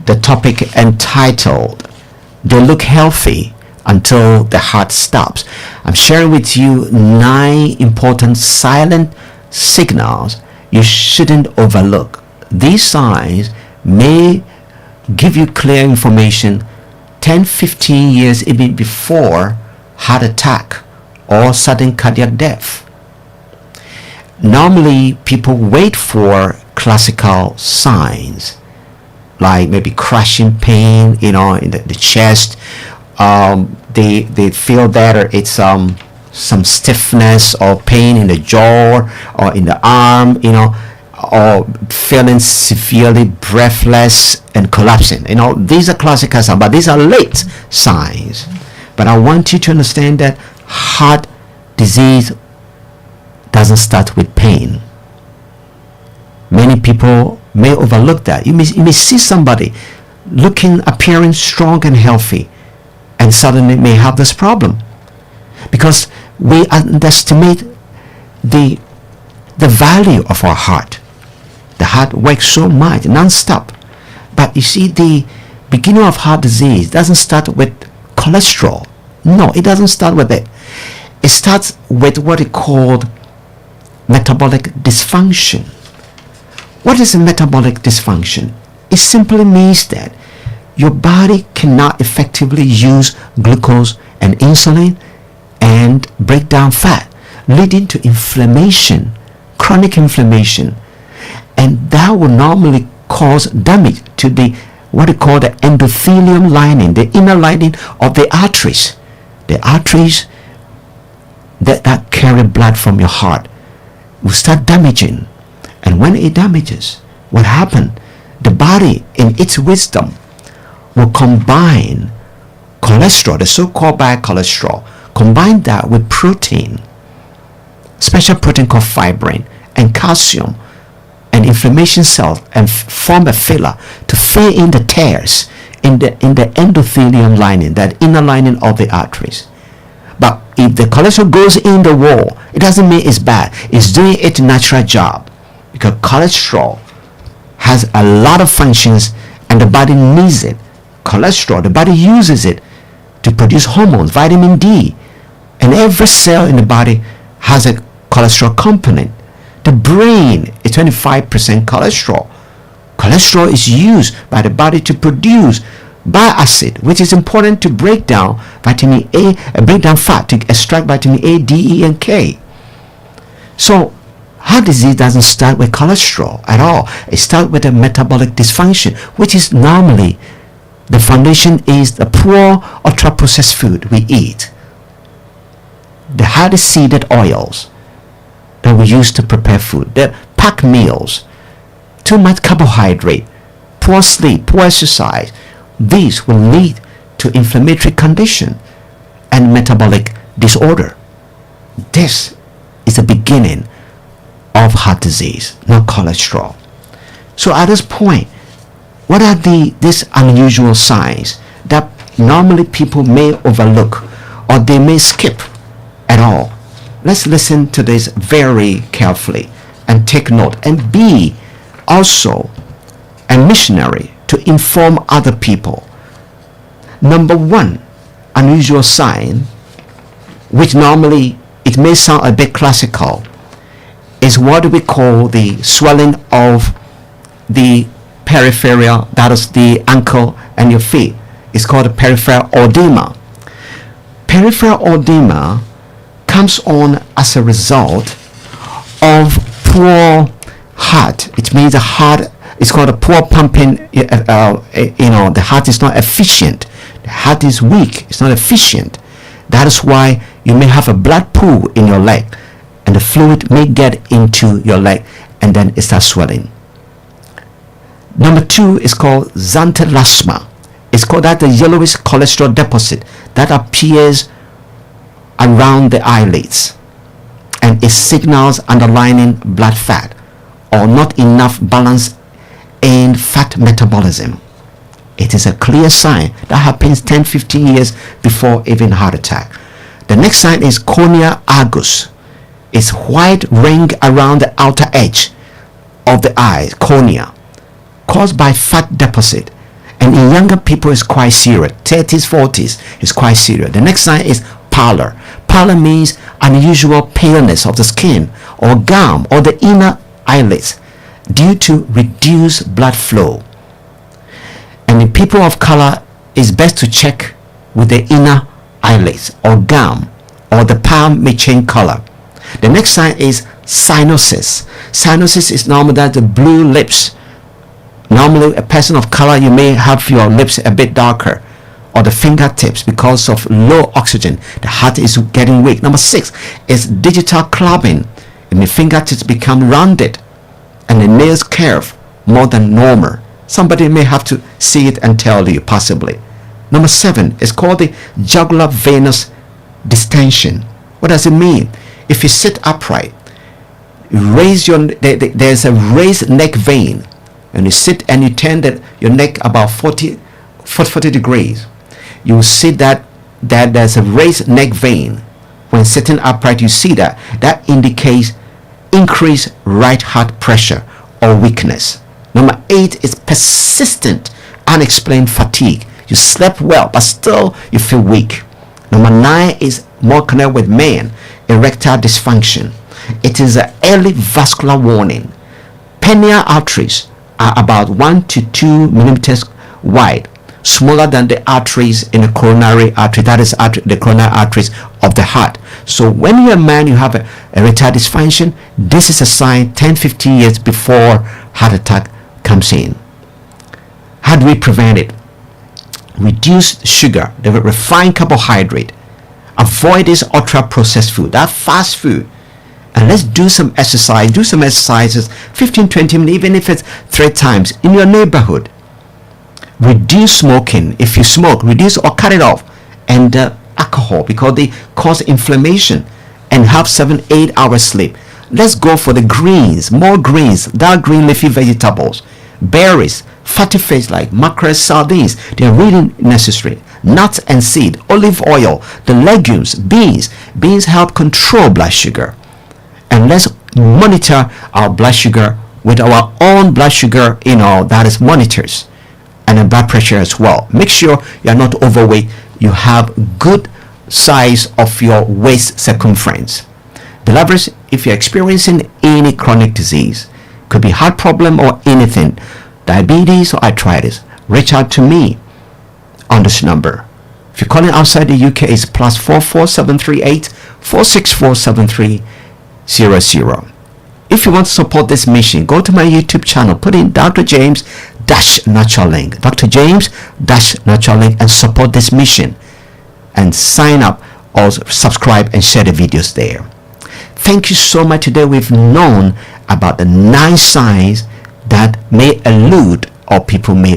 the topic entitled "They Look Healthy Until the Heart Stops." I'm sharing with you 9 important silent signals you shouldn't overlook. These signs may give you clear information 10-15 years even before heart attack or sudden cardiac death. Normally, people wait for classical signs like maybe crushing pain, in the chest. They feel that it's some stiffness or pain in the jaw or in the arm, or feeling severely breathless and collapsing. These are classical signs, but these are late signs. But I want you to understand that heart disease doesn't start with pain. Many people may overlook that. You may see somebody appearing strong and healthy, and suddenly may have this problem because we underestimate the value of our heart. The heart works so much, non-stop. But you see, the beginning of heart disease doesn't start with cholesterol. No, it doesn't start with it. It starts with what is called metabolic dysfunction. What is a metabolic dysfunction? It simply means that your body cannot effectively use glucose and insulin and break down fat, leading to inflammation, chronic inflammation. And that will normally cause damage to what we call the endothelium lining, the inner lining of the arteries. The arteries that carry blood from your heart will start damaging. And when it damages, what happens? The body, in its wisdom, will combine cholesterol, the so-called bad cholesterol, combine that with protein, special protein called fibrin, and calcium, and inflammation cells, and form a filler to fill in the tears in the endothelium lining, that inner lining of the arteries. But if the cholesterol goes in the wall, it doesn't mean it's bad. It's doing its natural job, because cholesterol has a lot of functions and the body needs it. Cholesterol, the body uses it to produce hormones, vitamin D, and every cell in the body has a cholesterol component. The brain is 25% cholesterol. Cholesterol is used by the body to produce bile acid, which is important to break down vitamin A, break down fat to extract vitamin A, D, E, and K. So heart disease doesn't start with cholesterol at all. It starts with a metabolic dysfunction, which is normally the foundation is the poor ultra-processed food we eat, the highly seeded oils that we use to prepare food, the packed meals, too much carbohydrate, poor sleep, poor exercise. These will lead to inflammatory condition and metabolic disorder. This is the beginning of heart disease, not cholesterol. So at this point, what are these unusual signs that normally people may overlook or they may skip at all? Let's listen to this very carefully and take note, and be also a missionary to inform other people. Number 1 unusual sign, which normally it may sound a bit classical, is what we call the swelling of the peripheral, that is the ankle and your feet. It's called a peripheral edema. Peripheral edema comes on as a result of poor heart. It means the heart is called a poor pumping. The heart is not efficient. The heart is weak. It's not efficient. That is why you may have a blood pool in your leg, and the fluid may get into your leg, and then it starts swelling. Number 2 is called xanthelasma. It's called that the yellowish cholesterol deposit that appears around the eyelids, and it signals underlying blood fat or not enough balance in fat metabolism. It is a clear sign that happens 10-15 years before even heart attack. The next sign is cornea argus. It's white ring around the outer edge of the eye, cornea, caused by fat deposit, And in younger people, it's quite serious. 30s, 40s, it's quite serious. The next sign is pallor. Pallor means unusual paleness of the skin or gum or the inner eyelids due to reduced blood flow. And in people of color, it's best to check with the inner eyelids or gum, or the palm may change color. The next sign is cyanosis. Cyanosis is normally that the blue lips. Normally, a person of color, you may have your lips a bit darker, or the fingertips because of low oxygen. The heart is getting weak. Number 6 is digital clubbing, and the fingertips become rounded, and the nails curve more than normal. Somebody may have to see it and tell you, possibly. Number 7 is called the jugular venous distension. What does it mean? If you sit upright, raise your there's a raised neck vein, and you sit and you turn your neck about 40 degrees. You will see that there's a raised neck vein. When sitting upright, you see that indicates increased right heart pressure or weakness. Number 8 is persistent unexplained fatigue. You slept well, but still you feel weak. Number 9 is more connected with men, erectile dysfunction. It is an early vascular warning. Perineal arteries are about 1 to 2 millimeters wide, smaller than the arteries in the coronary artery, that is the coronary arteries of the heart. So when you're a man, you have erectile dysfunction, this is a sign 10-15 years before heart attack comes in. How do we prevent it? Reduce sugar, the refined carbohydrate. Avoid this ultra processed food, that fast food. And let's do some exercise. Do some exercises, 15-20 minutes, even if it's 3 times in your neighborhood. Reduce smoking. If you smoke, reduce or cut it off. And alcohol, because they cause inflammation. And have 7-8 hours sleep. Let's go for the greens, more greens, dark green leafy vegetables, berries, fatty fish like mackerel, sardines. They are really necessary. Nuts and seed, olive oil, the legumes, beans. Beans help control blood sugar. And let's monitor our blood sugar with our own blood sugar, that is monitors, and the blood pressure as well. Make sure you are not overweight. You have good size of your waist circumference. Beloveds, if you're experiencing any chronic disease, could be heart problem or anything, diabetes or arthritis, reach out to me on this number. If you're calling outside the UK, it's +44 738 464 7300. If you want to support this mission, go to my YouTube channel, put in Dr. James Natural Link, Dr. James Natural Link, and support this mission, and sign up or subscribe and share the videos there. Thank you so much. Today we've known about the 9 signs that may elude or people may